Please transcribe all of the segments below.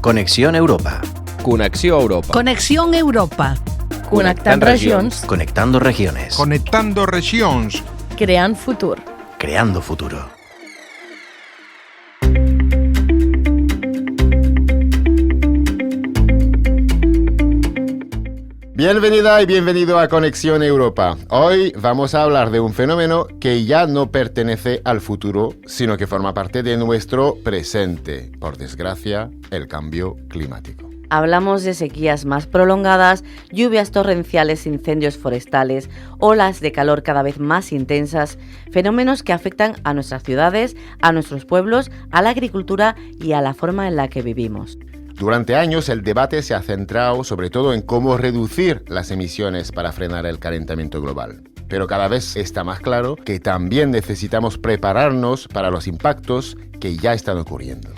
Conexión Europa. Connexió Europa. Conexión Europa. Connectant regions. Conectando regiones. Conectando regions. Creant futur. Creando futuro. Bienvenida y bienvenido a Conexión Europa. Hoy vamos a hablar de un fenómeno que ya no pertenece al futuro, sino que forma parte de nuestro presente. Por desgracia, el cambio climático. Hablamos de sequías más prolongadas, lluvias torrenciales, incendios forestales, olas de calor cada vez más intensas, fenómenos que afectan a nuestras ciudades, a nuestros pueblos, a la agricultura y a la forma en la que vivimos. Durante años el debate se ha centrado sobre todo en cómo reducir las emisiones para frenar el calentamiento global. Pero cada vez está más claro que también necesitamos prepararnos para los impactos que ya están ocurriendo.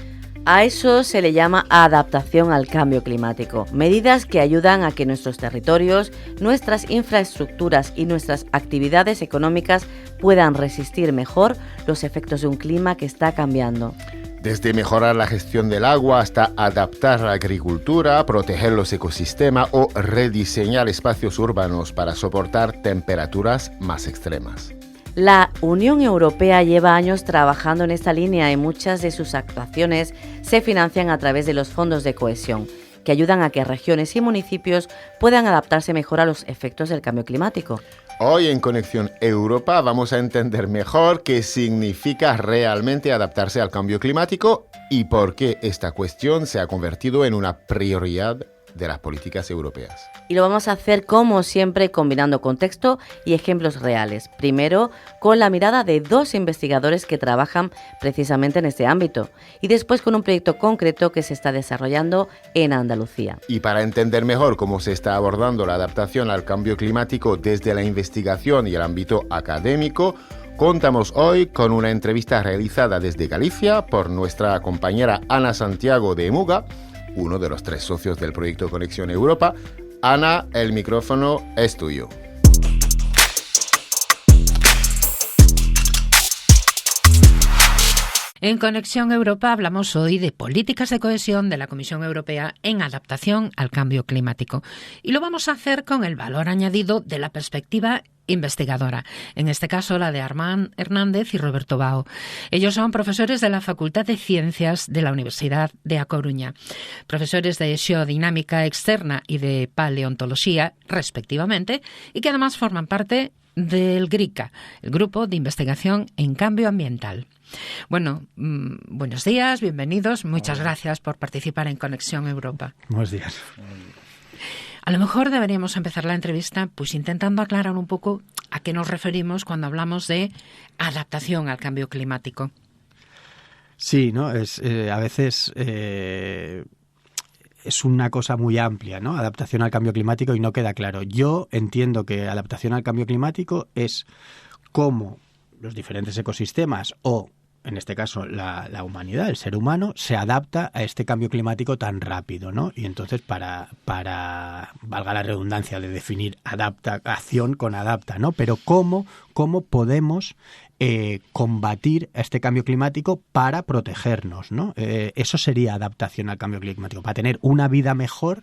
A eso se le llama adaptación al cambio climático, medidas que ayudan a que nuestros territorios, nuestras infraestructuras y nuestras actividades económicas puedan resistir mejor los efectos de un clima que está cambiando. Desde mejorar la gestión del agua hasta adaptar la agricultura, proteger los ecosistemas o rediseñar espacios urbanos para soportar temperaturas más extremas. La Unión Europea lleva años trabajando en esta línea y muchas de sus actuaciones se financian a través de los fondos de cohesión, que ayudan a que regiones y municipios puedan adaptarse mejor a los efectos del cambio climático. Hoy en Conexión Europa vamos a entender mejor qué significa realmente adaptarse al cambio climático y por qué esta cuestión se ha convertido en una prioridad de las políticas europeas. Y lo vamos a hacer como siempre combinando contexto y ejemplos reales. Primero, con la mirada de dos investigadores que trabajan precisamente en este ámbito y después con un proyecto concreto que se está desarrollando en Andalucía. Y para entender mejor cómo se está abordando la adaptación al cambio climático desde la investigación y el ámbito académico, contamos hoy con una entrevista realizada desde Galicia por nuestra compañera Ana Santiago de Emuga, uno de los 3 socios del proyecto Conexión Europa. Ana, el micrófono es tuyo. En Conexión Europa hablamos hoy de políticas de cohesión de la Comisión Europea en adaptación al cambio climático. Y lo vamos a hacer con el valor añadido de la perspectiva investigadora, en este caso la de Armand Hernández y Roberto Bao. Ellos son profesores de la Facultad de Ciencias de la Universidad de A Coruña, profesores de Xeodinámica Externa y de Paleontología, respectivamente, y que además forman parte del GRICA, el Grupo de Investigación en Cambio Ambiental. Bueno, buenos días, bienvenidos. Muchas gracias por participar en Conexión Europa. Buenos días. A lo mejor deberíamos empezar la entrevista pues intentando aclarar un poco a qué nos referimos cuando hablamos de adaptación al cambio climático. Sí, ¿no? A veces es una cosa muy amplia, ¿no? Adaptación al cambio climático y no queda claro. Yo entiendo que adaptación al cambio climático es cómo los diferentes ecosistemas o, en este caso, la humanidad, el ser humano, se adapta a este cambio climático tan rápido, ¿no? Y entonces, para valga la redundancia de definir adaptación con adapta, ¿no? Pero cómo podemos combatir este cambio climático para protegernos, ¿no? Eso sería adaptación al cambio climático, para tener una vida mejor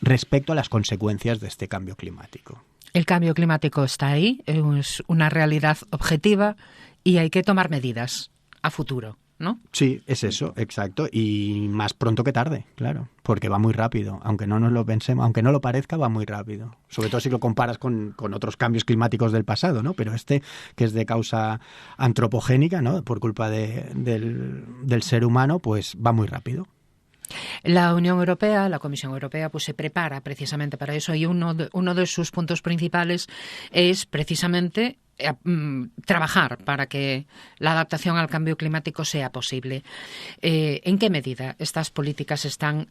respecto a las consecuencias de este cambio climático. El cambio climático está ahí, es una realidad objetiva y hay que tomar medidas a futuro, ¿no? Sí, es eso, exacto. Y más pronto que tarde, claro, porque va muy rápido. Aunque no nos lo pensemos, aunque no lo parezca, va muy rápido. Sobre todo si lo comparas con otros cambios climáticos del pasado, ¿no? Pero este, que es de causa antropogénica, ¿no? Por culpa del ser humano, pues va muy rápido. La Unión Europea, la Comisión Europea, pues se prepara precisamente para eso y uno de sus puntos principales es precisamente trabajar para que la adaptación al cambio climático sea posible. ¿En qué medida estas políticas están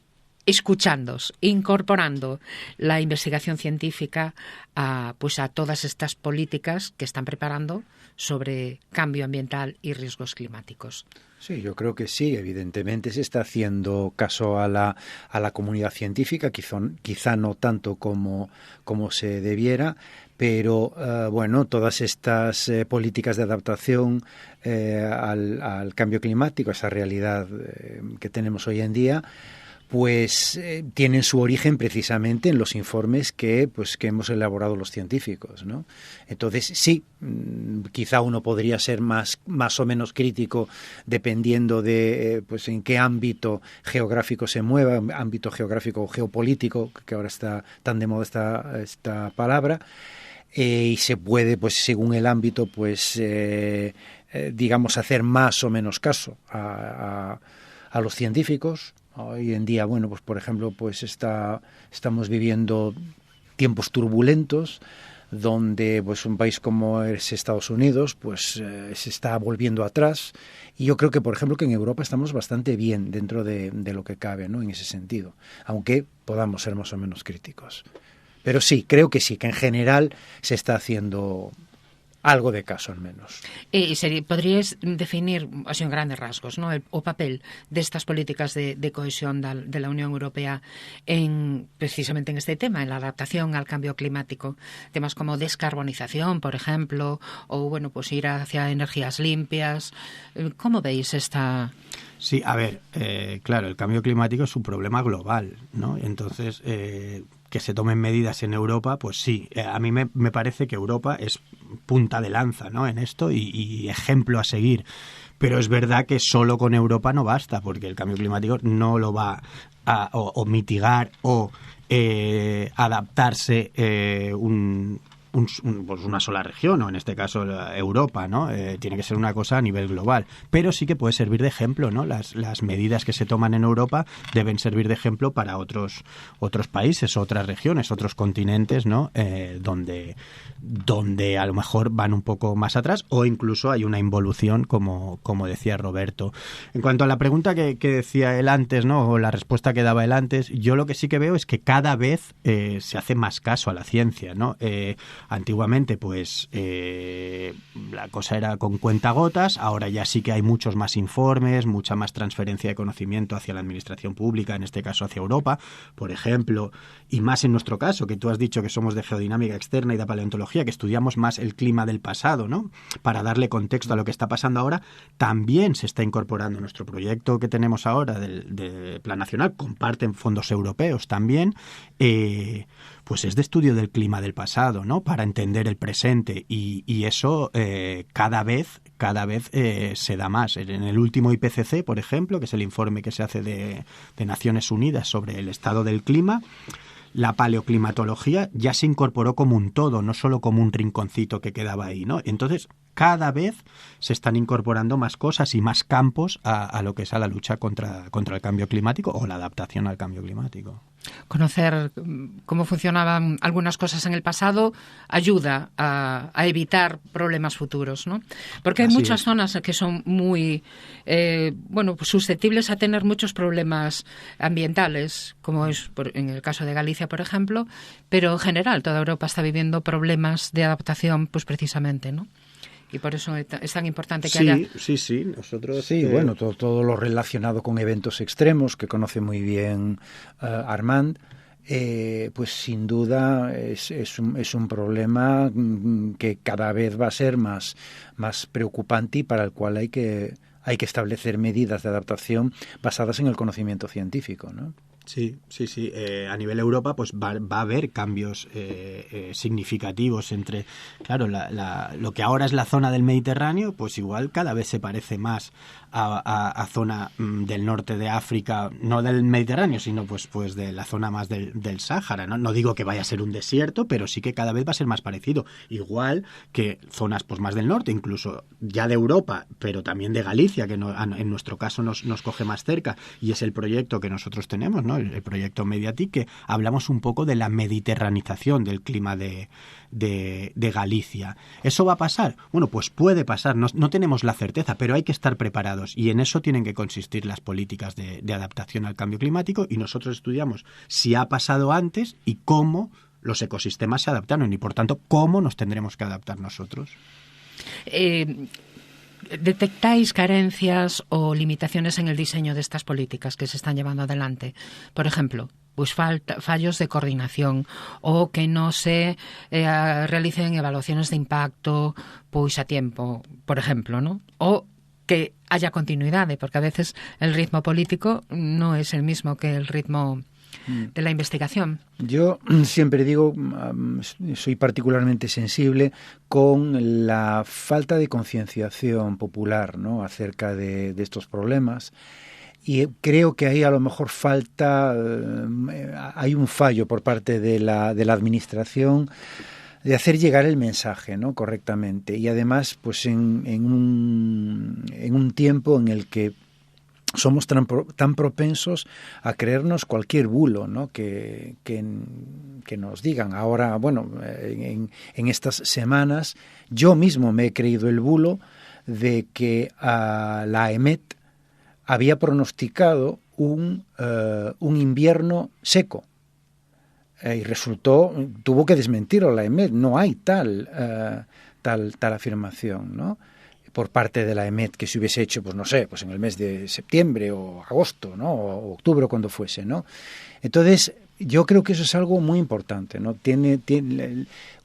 escuchándos, incorporando la investigación científica a todas estas políticas que están preparando sobre cambio ambiental y riesgos climáticos. Sí, yo creo que sí. Evidentemente se está haciendo caso a la comunidad científica, quizá no tanto como se debiera, pero todas estas políticas de adaptación al cambio climático, esa realidad que tenemos hoy en día, pues tienen su origen precisamente en los informes que hemos elaborado los científicos, ¿no? Entonces, sí, quizá uno podría ser más o menos crítico dependiendo de en qué ámbito geográfico se mueva, ámbito geográfico o geopolítico, que ahora está tan de moda esta palabra, y se puede, según el ámbito, digamos, hacer más o menos caso a los científicos. Hoy en día, por ejemplo, estamos viviendo tiempos turbulentos donde un país como es Estados Unidos se está volviendo atrás, y yo creo que, por ejemplo, que en Europa estamos bastante bien dentro de lo que cabe, ¿no?, en ese sentido, aunque podamos ser más o menos críticos. Pero sí, creo que sí, que en general se está haciendo algo de caso, al menos. ¿Podrías definir, así en grandes rasgos, ¿no?, o papel de estas políticas de cohesión de la Unión Europea precisamente en este tema, en la adaptación al cambio climático? Temas como descarbonización, por ejemplo, o ir hacia energías limpias. ¿Cómo veis esta...? Sí, a ver, claro, el cambio climático es un problema global, ¿no? Entonces, que se tomen medidas en Europa, pues sí. A mí me parece que Europa es punta de lanza, ¿no?, en esto y ejemplo a seguir. Pero es verdad que solo con Europa no basta, porque el cambio climático no lo va a mitigar o adaptarse una sola región, o en este caso Europa, ¿no? Tiene que ser una cosa a nivel global, pero sí que puede servir de ejemplo, ¿no? Las medidas que se toman en Europa deben servir de ejemplo para otros países, otras regiones, otros continentes, ¿no? Donde a lo mejor van un poco más atrás, o incluso hay una involución, como decía Roberto. En cuanto a la pregunta que decía él antes, ¿no?, o la respuesta que daba él antes, yo lo que sí que veo es que cada vez se hace más caso a la ciencia, ¿no? Antiguamente, la cosa era con cuentagotas. Ahora ya sí que hay muchos más informes, mucha más transferencia de conocimiento hacia la administración pública, en este caso hacia Europa, por ejemplo, y más en nuestro caso, que tú has dicho que somos de geodinámica externa y de paleontología, que estudiamos más el clima del pasado, ¿no?, para darle contexto a lo que está pasando ahora. También se está incorporando nuestro proyecto que tenemos ahora de Plan Nacional, comparten fondos europeos también, es de estudio del clima del pasado, ¿no?, para entender el presente, y eso cada vez se da más. En el último IPCC, por ejemplo, que es el informe que se hace de Naciones Unidas sobre el estado del clima, la paleoclimatología ya se incorporó como un todo, no solo como un rinconcito que quedaba ahí, ¿no? Entonces, cada vez se están incorporando más cosas y más campos a lo que es a la lucha contra el cambio climático o la adaptación al cambio climático. Conocer cómo funcionaban algunas cosas en el pasado ayuda a evitar problemas futuros, ¿no? Porque hay muchas zonas que son muy susceptibles a tener muchos problemas ambientales, como es en el caso de Galicia, por ejemplo, pero en general toda Europa está viviendo problemas de adaptación, precisamente, ¿no? Y por eso es tan importante que haya... Sí, nosotros... Sí, todo lo relacionado con eventos extremos, que conoce muy bien Armand, sin duda es un problema que cada vez va a ser más preocupante y para el cual hay que establecer medidas de adaptación basadas en el conocimiento científico, ¿no? Sí. A nivel Europa, va a haber cambios significativos entre, claro, lo que ahora es la zona del Mediterráneo, igual cada vez se parece más a zona del norte de África, no del Mediterráneo, sino de la zona más del Sáhara, ¿no? No digo que vaya a ser un desierto, pero sí que cada vez va a ser más parecido. Igual que zonas más del norte, incluso ya de Europa, pero también de Galicia, que en nuestro caso nos coge más cerca, y es el proyecto que nosotros tenemos, ¿no? el proyecto Mediatic, que hablamos un poco de la mediterranización del clima de Galicia. ¿Eso va a pasar? Bueno, pues puede pasar, no tenemos la certeza, pero hay que estar preparados y en eso tienen que consistir las políticas de adaptación al cambio climático, y nosotros estudiamos si ha pasado antes y cómo los ecosistemas se adaptaron y, por tanto, cómo nos tendremos que adaptar nosotros. ¿Detectáis carencias o limitaciones en el diseño de estas políticas que se están llevando adelante? Por ejemplo, pues fallos de coordinación o que no se realicen evaluaciones de impacto pues a tiempo, por ejemplo, ¿no? O que haya continuidad, porque a veces el ritmo político no es el mismo que el ritmo de la investigación. Yo siempre digo, soy particularmente sensible con la falta de concienciación popular, ¿no?, acerca de estos problemas, y creo que ahí a lo mejor hay un fallo por parte de la administración de hacer llegar el mensaje, ¿no?, correctamente, y además pues en un tiempo en el que somos tan propensos a creernos cualquier bulo, ¿no?, que nos digan. Ahora, bueno, en estas semanas yo mismo me he creído el bulo de que la EMET había pronosticado un invierno seco. Y tuvo que desmentirlo la EMET. No hay tal afirmación, ¿no?, por parte de la EMET, que se hubiese hecho, pues no sé, pues en el mes de septiembre o agosto, ¿no?, o octubre, cuando fuese, ¿no? Entonces, yo creo que eso es algo muy importante, ¿no? Tiene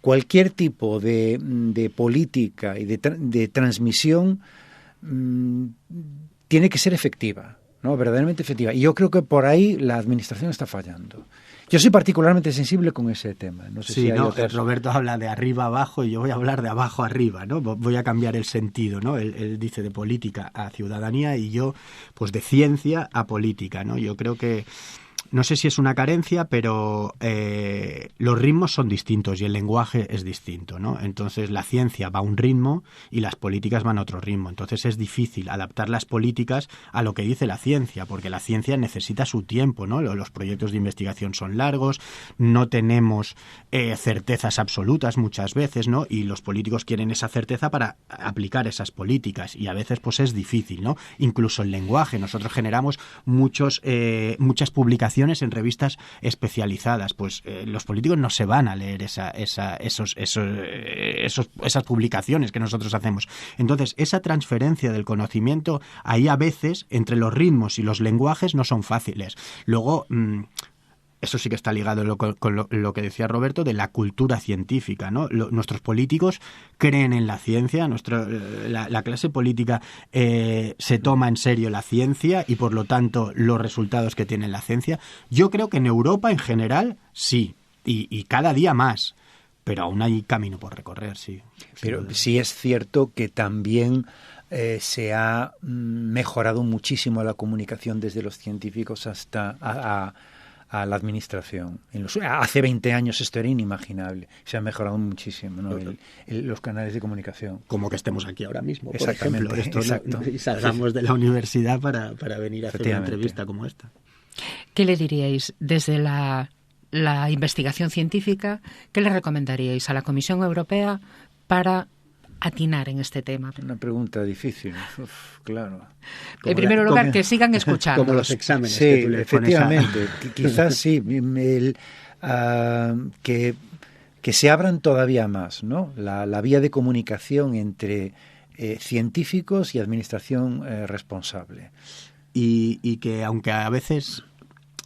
cualquier tipo de política y de transmisión tiene que ser efectiva, ¿no?, verdaderamente efectiva. Y yo creo que por ahí la administración está fallando. Yo soy particularmente sensible con ese tema. No sé si hay otras. Roberto habla de arriba abajo y yo voy a hablar de abajo arriba, ¿no? Voy a cambiar el sentido, ¿no? Él dice de política a ciudadanía y yo pues de ciencia a política, ¿no? Yo creo que no sé si es una carencia, pero los ritmos son distintos y el lenguaje es distinto, ¿no? Entonces la ciencia va a un ritmo y las políticas van a otro ritmo. Entonces es difícil adaptar las políticas a lo que dice la ciencia, porque la ciencia necesita su tiempo, ¿no? Los proyectos de investigación son largos, no tenemos certezas absolutas muchas veces, ¿no? Y los políticos quieren esa certeza para aplicar esas políticas y a veces pues es difícil, ¿no? Incluso el lenguaje. Nosotros generamos muchas publicaciones en revistas especializadas, pues los políticos no se van a leer esas publicaciones que nosotros hacemos. Entonces, esa transferencia del conocimiento, ahí a veces, entre los ritmos y los lenguajes, no son fáciles. Luego, eso sí que está ligado con lo que decía Roberto, de la cultura científica, ¿no? Nuestros políticos creen en la ciencia, la clase política se toma en serio la ciencia y, por lo tanto, los resultados que tiene la ciencia. Yo creo que en Europa, en general, sí, y cada día más, pero aún hay camino por recorrer, sí. Pero sí es cierto que también se ha mejorado muchísimo la comunicación desde los científicos hasta a la administración. Hace 20 años esto era inimaginable. Se ha mejorado muchísimo, ¿no?, los canales de comunicación. Como que estemos aquí ahora mismo, por exactamente, ejemplo. exacto. Y salgamos de la universidad para venir a hacer una entrevista como esta. ¿Qué le diríais desde la investigación científica? ¿Qué le recomendaríais a la Comisión Europea para atinar en este tema? Una pregunta difícil, claro. En primer lugar, que sigan escuchando. Como los exámenes. Sí, que tú le efectivamente. Quizás sí, que se abran todavía más, ¿no?, la vía de comunicación entre científicos y administración responsable. Y que aunque a veces,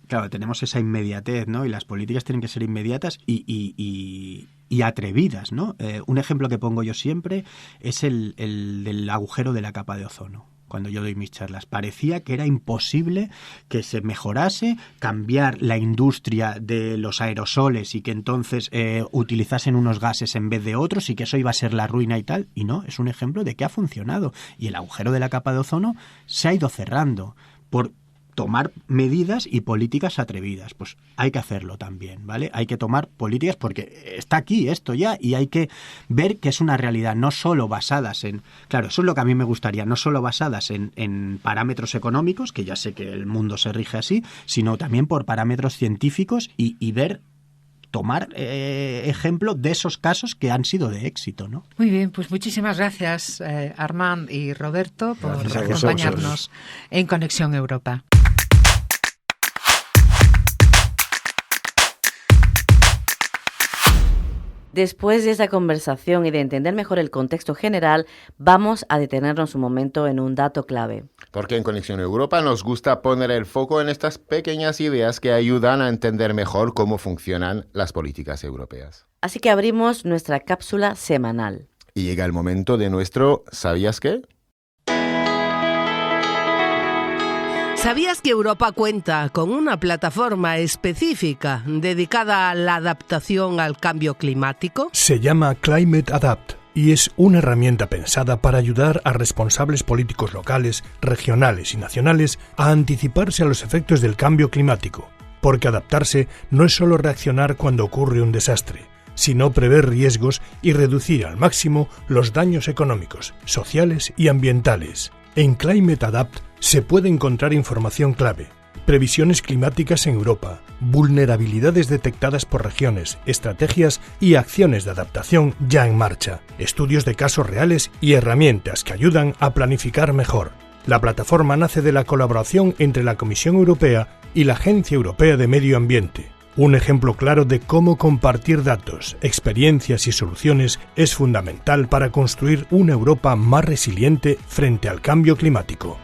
claro, tenemos esa inmediatez, ¿no?, y las políticas tienen que ser inmediatas y atrevidas, ¿no? Un ejemplo que pongo yo siempre es el del agujero de la capa de ozono. Cuando yo doy mis charlas, parecía que era imposible que se mejorase, cambiar la industria de los aerosoles y que entonces utilizasen unos gases en vez de otros y que eso iba a ser la ruina y tal. Y no, es un ejemplo de que ha funcionado. Y el agujero de la capa de ozono se ha ido cerrando por tomar medidas y políticas atrevidas. Pues hay que hacerlo también, ¿vale? Hay que tomar políticas porque está aquí esto ya y hay que ver que es una realidad, no solo basadas en... Claro, eso es lo que a mí me gustaría, no solo basadas en parámetros económicos, que ya sé que el mundo se rige así, sino también por parámetros científicos y ver, tomar ejemplo de esos casos que han sido de éxito, ¿no? Muy bien, pues muchísimas gracias, Armand y Roberto, por acompañarnos en Conexión Europa. Después de esta conversación y de entender mejor el contexto general, vamos a detenernos un momento en un dato clave. Porque en Conexión Europa nos gusta poner el foco en estas pequeñas ideas que ayudan a entender mejor cómo funcionan las políticas europeas. Así que abrimos nuestra cápsula semanal. Y llega el momento de nuestro ¿Sabías qué? ¿Sabías que Europa cuenta con una plataforma específica dedicada a la adaptación al cambio climático? Se llama Climate Adapt y es una herramienta pensada para ayudar a responsables políticos locales, regionales y nacionales a anticiparse a los efectos del cambio climático, porque adaptarse no es solo reaccionar cuando ocurre un desastre, sino prever riesgos y reducir al máximo los daños económicos, sociales y ambientales. En Climate Adapt se puede encontrar información clave, previsiones climáticas en Europa, vulnerabilidades detectadas por regiones, estrategias y acciones de adaptación ya en marcha, estudios de casos reales y herramientas que ayudan a planificar mejor. La plataforma nace de la colaboración entre la Comisión Europea y la Agencia Europea de Medio Ambiente. Un ejemplo claro de cómo compartir datos, experiencias y soluciones es fundamental para construir una Europa más resiliente frente al cambio climático.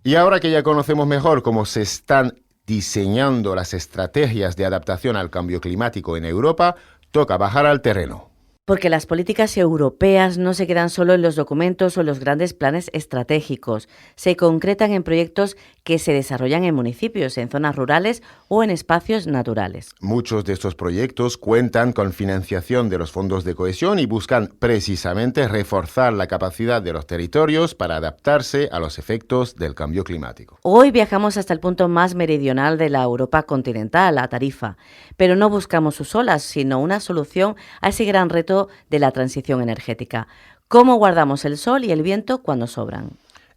Y ahora que ya conocemos mejor cómo se están diseñando las estrategias de adaptación al cambio climático en Europa, toca bajar al terreno. Porque las políticas europeas no se quedan solo en los documentos o en los grandes planes estratégicos, se concretan en proyectos que se desarrollan en municipios, en zonas rurales o en espacios naturales. Muchos de estos proyectos cuentan con financiación de los fondos de cohesión y buscan precisamente reforzar la capacidad de los territorios para adaptarse a los efectos del cambio climático. Hoy viajamos hasta el punto más meridional de la Europa continental, a Tarifa, pero no buscamos sus olas, sino una solución a ese gran reto de la transición energética. ¿Cómo guardamos el sol y el viento cuando sobran?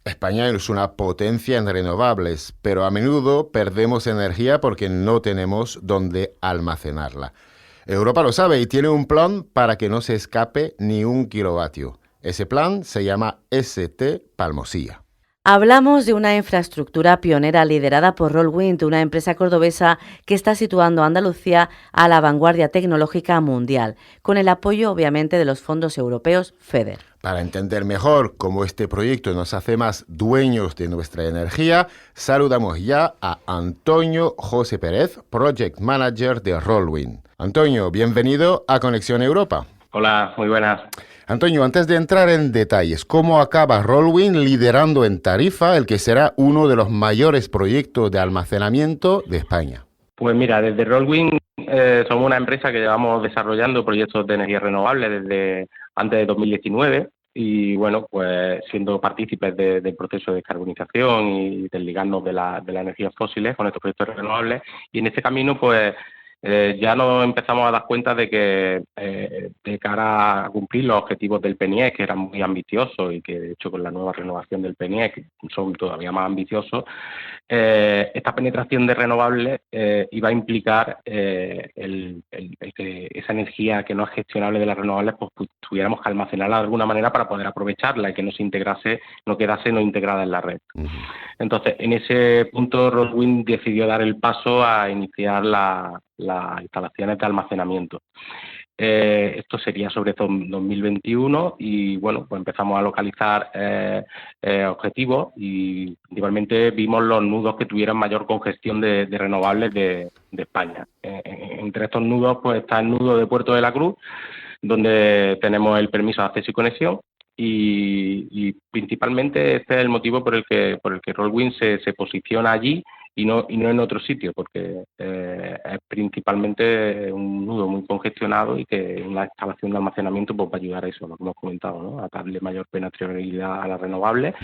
España es una potencia en renovables, pero a menudo perdemos energía porque no tenemos dónde almacenarla. Europa lo sabe y tiene un plan para que no se escape ni un kilovatio. Ese plan se llama ST Palmosilla. Hablamos de una infraestructura pionera liderada por Rollwind, una empresa cordobesa que está situando a Andalucía a la vanguardia tecnológica mundial, con el apoyo obviamente de los fondos europeos FEDER. Para entender mejor cómo este proyecto nos hace más dueños de nuestra energía, saludamos ya a Antonio José Pérez, Project Manager de Rollwind. Antonio, bienvenido a Conexión Europa. Hola, muy buenas. Antonio, antes de entrar en detalles, ¿cómo acaba Rollwind liderando en Tarifa el que será uno de los mayores proyectos de almacenamiento de España? Pues mira, desde Rollwind somos una empresa que llevamos desarrollando proyectos de energía renovable desde antes de 2019 y bueno, pues siendo partícipes del proceso de descarbonización y desligarnos de las energías fósiles con estos proyectos renovables, y en este camino pues ya nos empezamos a dar cuenta de que de cara a cumplir los objetivos del PNIEC, que eran muy ambiciosos y que de hecho con la nueva renovación del PNIEC son todavía más ambiciosos, esta penetración de renovables iba a implicar el que esa energía que no es gestionable de las renovables pues tuviéramos que almacenarla de alguna manera para poder aprovecharla y que no quedase no integrada en la red. Uh-huh. Entonces, en ese punto Rollwind decidió dar el paso a iniciar las instalaciones de almacenamiento. Esto sería sobre todo en 2021 y bueno, pues empezamos a localizar objetivos y principalmente vimos los nudos que tuvieran mayor congestión de renovables de España. Entre estos nudos pues está el nudo de Puerto de la Cruz, donde tenemos el permiso de acceso y conexión. Y principalmente este es el motivo por el que Rollwind se posiciona allí y no en otro sitio, porque es principalmente un nudo muy congestionado y que una instalación de almacenamiento pues va a ayudar a eso, lo que hemos comentado, ¿no? A darle mayor penetrabilidad a las renovables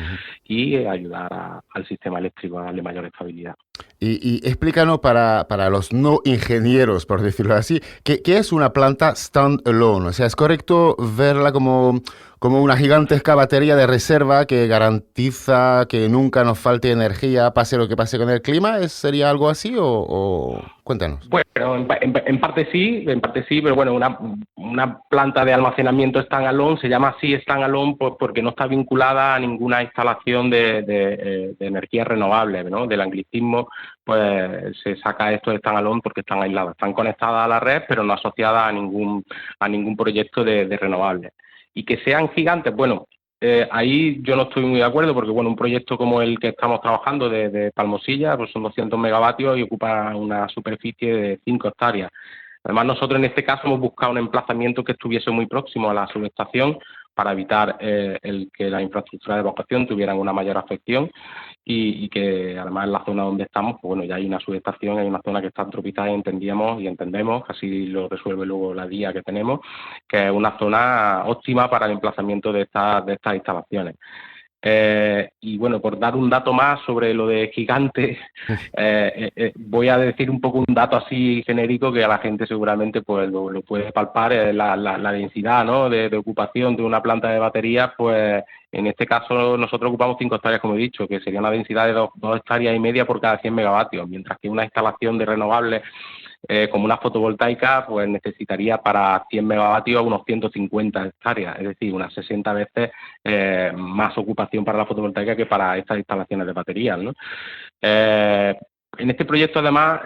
y ayudar al sistema eléctrico a darle mayor estabilidad. Y explícanos para los no ingenieros, por decirlo así, ¿qué es una planta stand-alone? O sea, ¿es correcto verla como una gigantesca batería de reserva que garantiza que nunca nos falte energía, pase lo que pase con el clima? ¿Sería algo así o cuéntanos? Bueno, en parte sí, pero bueno, una planta de almacenamiento stand-alone se llama así stand-alone porque no está vinculada a ninguna instalación de energías renovables, ¿no? Del anglicismo, pues se saca esto de stand-alone porque están aisladas, están conectadas a la red, pero no asociadas a ningún proyecto de renovables. Y que sean gigantes, bueno, ahí yo no estoy muy de acuerdo porque, bueno, un proyecto como el que estamos trabajando de Palmosilla, pues son 200 megavatios y ocupa una superficie de 5 hectáreas. Además, nosotros en este caso hemos buscado un emplazamiento que estuviese muy próximo a la subestación para evitar el que la infraestructura de evacuación tuvieran una mayor afección y que además en la zona donde estamos, pues bueno, ya hay una subestación, hay una zona que está antropizada y entendemos, así lo resuelve luego la guía que tenemos, que es una zona óptima para el emplazamiento de estas instalaciones. Y bueno, por dar un dato más sobre lo de gigante, voy a decir un poco un dato así genérico que a la gente seguramente pues lo puede palpar, la densidad, ¿no? de ocupación de una planta de baterías, pues en este caso nosotros ocupamos 5 hectáreas, como he dicho, que sería una densidad de 2 hectáreas y media por cada 100 megavatios, mientras que una instalación de renovables como una fotovoltaica, pues necesitaría para 100 megavatios unos 150 hectáreas, es decir, unas 60 veces más ocupación para la fotovoltaica que para estas instalaciones de baterías, ¿no? En este proyecto, además,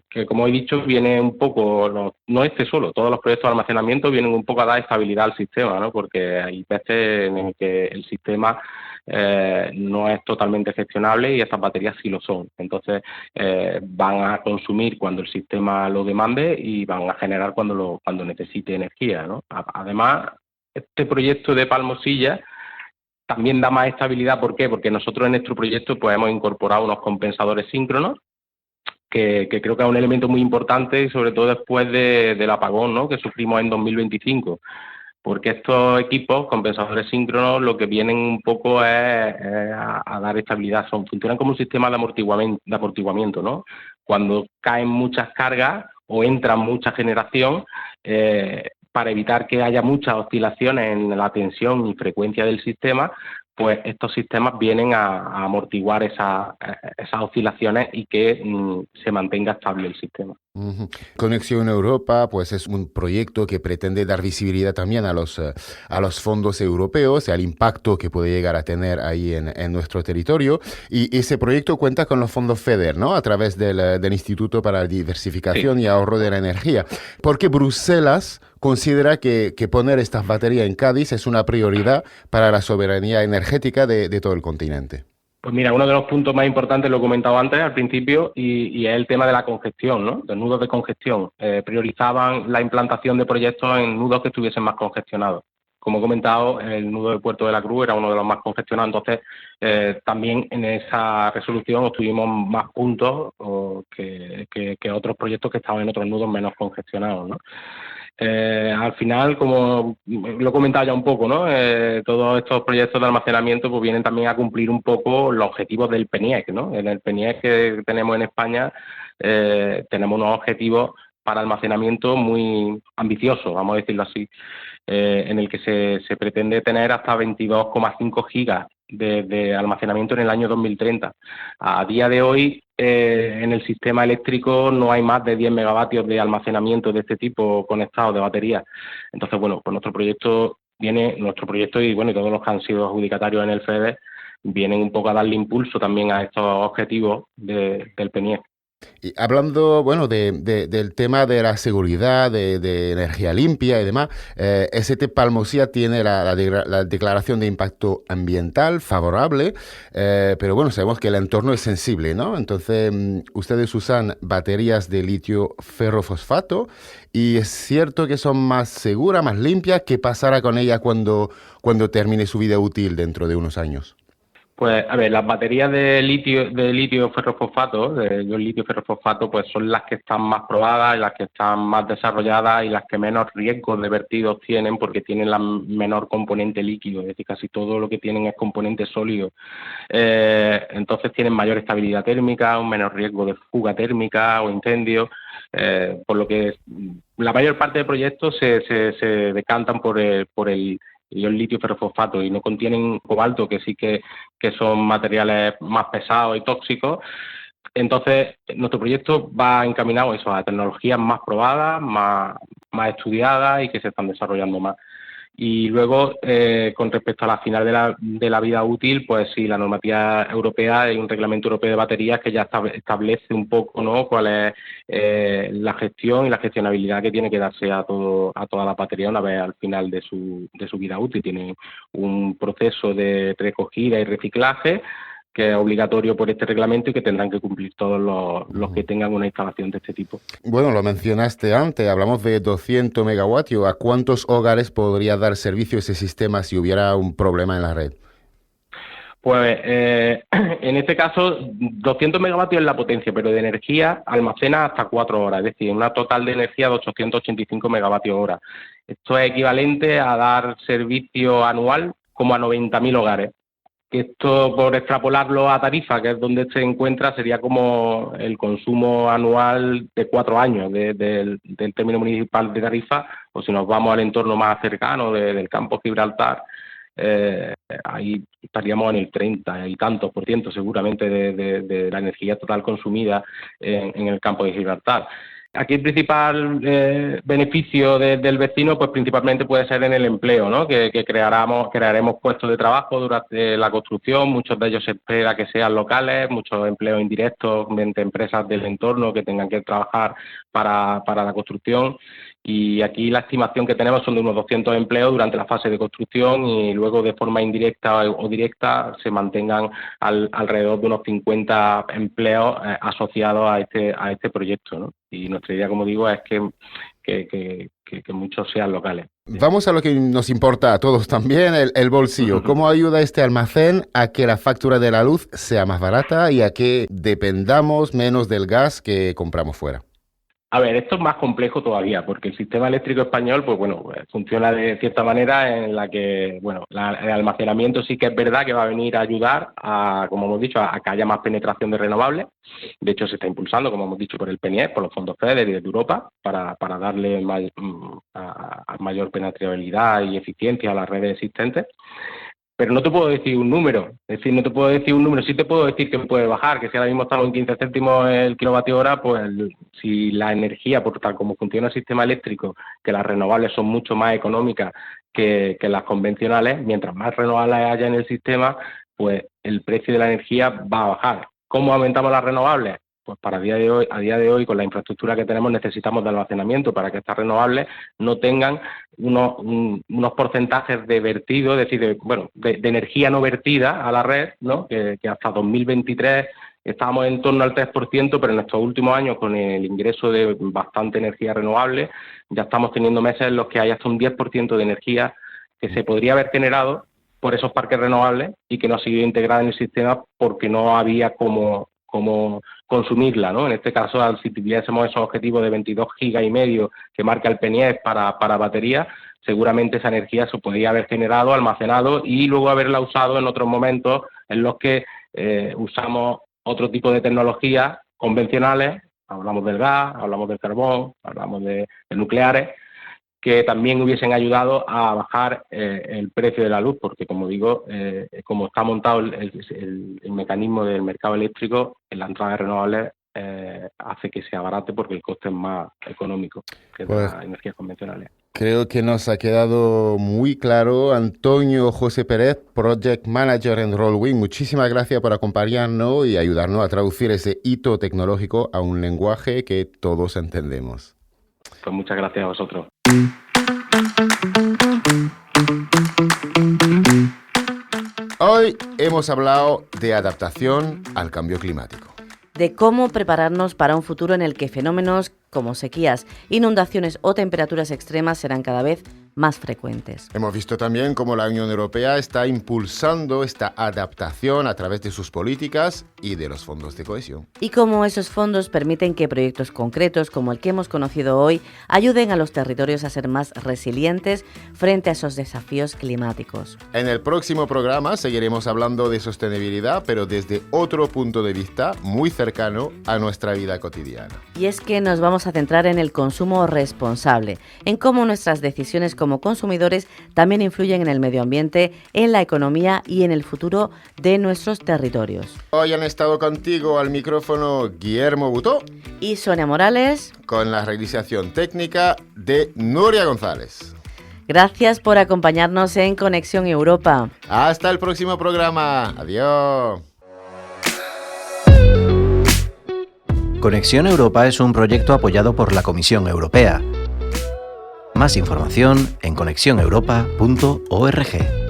que como he dicho, viene un poco, no este solo, todos los proyectos de almacenamiento vienen un poco a dar estabilidad al sistema, ¿no? Porque hay veces en el que el sistema no es totalmente gestionable y estas baterías sí lo son. Entonces, van a consumir cuando el sistema lo demande y van a generar cuando necesite energía, ¿no? Además, este proyecto de Palmosilla también da más estabilidad. ¿Por qué? Porque nosotros en nuestro proyecto pues hemos incorporado unos compensadores síncronos que creo que es un elemento muy importante y sobre todo después del apagón, ¿no? que sufrimos en 2025. Porque estos equipos, compensadores síncronos, lo que vienen un poco es a dar estabilidad. Funcionan como un sistema de amortiguamiento, ¿no? Cuando caen muchas cargas o entra mucha generación, para evitar que haya muchas oscilaciones en la tensión y frecuencia del sistema, pues estos sistemas vienen a amortiguar esas oscilaciones y que se mantenga estable el sistema. Conexión Europa, pues es un proyecto que pretende dar visibilidad también a los fondos europeos y al impacto que puede llegar a tener ahí en nuestro territorio. Y ese proyecto cuenta con los fondos FEDER, ¿no? A través del Instituto para la Diversificación y Ahorro de la Energía. Porque Bruselas considera que poner estas baterías en Cádiz es una prioridad para la soberanía energética de todo el continente. Pues mira, uno de los puntos más importantes lo he comentado antes, al principio, y es el tema de la congestión, ¿no? De nudos de congestión. Priorizaban la implantación de proyectos en nudos que estuviesen más congestionados. Como he comentado, el nudo del Puerto de la Cruz era uno de los más congestionados, entonces también en esa resolución obtuvimos más puntos que otros proyectos que estaban en otros nudos menos congestionados, ¿no? Al final, como lo he comentado ya un poco, ¿no? Todos estos proyectos de almacenamiento pues vienen también a cumplir un poco los objetivos del PNIEC, ¿no? En el PNIEC que tenemos en España tenemos unos objetivos para almacenamiento muy ambiciosos, vamos a decirlo así, en el que se pretende tener hasta 22,5 gigas de almacenamiento en el año 2030. A día de hoy, en el sistema eléctrico no hay más de 10 megavatios de almacenamiento de este tipo conectados de baterías. Entonces, bueno, pues nuestro proyecto y bueno, y todos los que han sido adjudicatarios en el FEDER vienen un poco a darle impulso también a estos objetivos del PNIEC. Y hablando, bueno, del tema de la seguridad, de energía limpia y demás, ST Palmosilla tiene la declaración de impacto ambiental favorable, pero bueno, sabemos que el entorno es sensible, ¿no? Entonces, ustedes usan baterías de litio ferrofosfato y es cierto que son más seguras, más limpias. ¿Qué pasará con ella cuando termine su vida útil dentro de unos años? Pues, a ver, las baterías de litio ferrofosfato, los litio ferrofosfato, pues son las que están más probadas, las que están más desarrolladas y las que menos riesgos de vertidos tienen, porque tienen la menor componente líquido, es decir, casi todo lo que tienen es componente sólido. Entonces tienen mayor estabilidad térmica, un menor riesgo de fuga térmica o incendio, por lo que la mayor parte de proyectos se decantan por el litio ferrofosfato y no contienen cobalto, que sí que son materiales más pesados y tóxicos. Entonces, nuestro proyecto va encaminado a tecnologías más probadas, más estudiadas y que se están desarrollando más. Y luego, con respecto a la final de la vida útil, pues sí, la normativa europea, hay un reglamento europeo de baterías que ya establece un poco, ¿no?, cuál es la gestión y la gestionabilidad que tiene que darse a toda la batería una vez al final de su vida útil. Tiene un proceso de recogida y reciclaje que es obligatorio por este reglamento y que tendrán que cumplir todos los que tengan una instalación de este tipo. Bueno, lo mencionaste antes, hablamos de 200 megavatios. ¿A cuántos hogares podría dar servicio ese sistema si hubiera un problema en la red? Pues en este caso 200 megavatios es la potencia, pero de energía almacena hasta 4 horas, es decir, una total de energía de 885 megavatios hora. Esto es equivalente a dar servicio anual como a 90.000 hogares. Esto, por extrapolarlo a tarifa, que es donde se encuentra, sería como el consumo anual de 4 años del término municipal de Tarifa, o si nos vamos al entorno más cercano del campo Gibraltar, ahí estaríamos en el 30 y tantos % seguramente de la energía total consumida en el campo de Gibraltar. Aquí el principal beneficio del vecino, pues principalmente puede ser en el empleo, ¿no? Que crearemos puestos de trabajo durante la construcción, muchos de ellos se espera que sean locales, muchos empleos indirectos mediante empresas del entorno que tengan que trabajar para la construcción. Y aquí la estimación que tenemos son de unos 200 empleos durante la fase de construcción y luego de forma indirecta o directa se mantengan alrededor de unos 50 empleos asociados a este proyecto, ¿no? Y nuestra idea, como digo, es que muchos sean locales. Vamos a lo que nos importa a todos también, el bolsillo. ¿Cómo ayuda este almacén a que la factura de la luz sea más barata y a que dependamos menos del gas que compramos fuera? A ver, esto es más complejo todavía, porque el sistema eléctrico español, pues bueno, funciona de cierta manera en la que, bueno, el almacenamiento sí que es verdad que va a venir a ayudar a, como hemos dicho, a que haya más penetración de renovables. De hecho, se está impulsando, como hemos dicho, por el PNIEC, por los fondos FEDER y de Europa, para darle mayor penetrabilidad y eficiencia a las redes existentes. Pero no te puedo decir un número, sí te puedo decir que puede bajar, que si ahora mismo estamos en 15 céntimos el kilovatio hora, pues si la energía, por tal como funciona el sistema eléctrico, que las renovables son mucho más económicas que las convencionales, mientras más renovables haya en el sistema, pues el precio de la energía va a bajar. ¿Cómo aumentamos las renovables? Pues a día de hoy, con la infraestructura que tenemos, necesitamos de almacenamiento para que estas renovables no tengan unos porcentajes de vertido, es decir, de energía no vertida a la red, ¿no? Que hasta 2023 estábamos en torno al 3%, pero en estos últimos años, con el ingreso de bastante energía renovable, ya estamos teniendo meses en los que hay hasta un 10% de energía que se podría haber generado por esos parques renovables y que no ha sido integrada en el sistema porque no había cómo consumirla, ¿no? En este caso, si tuviésemos esos objetivos de 22 gigas y medio que marca el PNIEC para baterías, seguramente esa energía se podría haber generado, almacenado y luego haberla usado en otros momentos en los que usamos otro tipo de tecnologías convencionales, hablamos del gas, hablamos del carbón, hablamos de nucleares, que también hubiesen ayudado a bajar el precio de la luz, porque como digo, como está montado el mecanismo del mercado eléctrico, en la entrada de renovables hace que sea barato porque el coste es más económico que pues, las energías convencionales. Creo que nos ha quedado muy claro. Antonio José Pérez, Project Manager en Rollwind, muchísimas gracias por acompañarnos y ayudarnos a traducir ese hito tecnológico a un lenguaje que todos entendemos. Pues muchas gracias a vosotros. Hoy hemos hablado de adaptación al cambio climático. De cómo prepararnos para un futuro en el que fenómenos como sequías, inundaciones o temperaturas extremas serán cada vez más frecuentes. Hemos visto también cómo la Unión Europea está impulsando esta adaptación a través de sus políticas y de los fondos de cohesión. Y cómo esos fondos permiten que proyectos concretos como el que hemos conocido hoy ayuden a los territorios a ser más resilientes frente a esos desafíos climáticos. En el próximo programa seguiremos hablando de sostenibilidad, pero desde otro punto de vista muy cercano a nuestra vida cotidiana. Y es que nos vamos a centrar en el consumo responsable, en cómo nuestras decisiones como consumidores también influyen en el medio ambiente, en la economía y en el futuro de nuestros territorios. Hoy han estado contigo al micrófono Guillermo Butó y Sonia Morales, con la realización técnica de Nuria González. Gracias por acompañarnos en Conexión Europa. Hasta el próximo programa. Adiós. Conexión Europa es un proyecto apoyado por la Comisión Europea. Más información en conexioneuropa.org.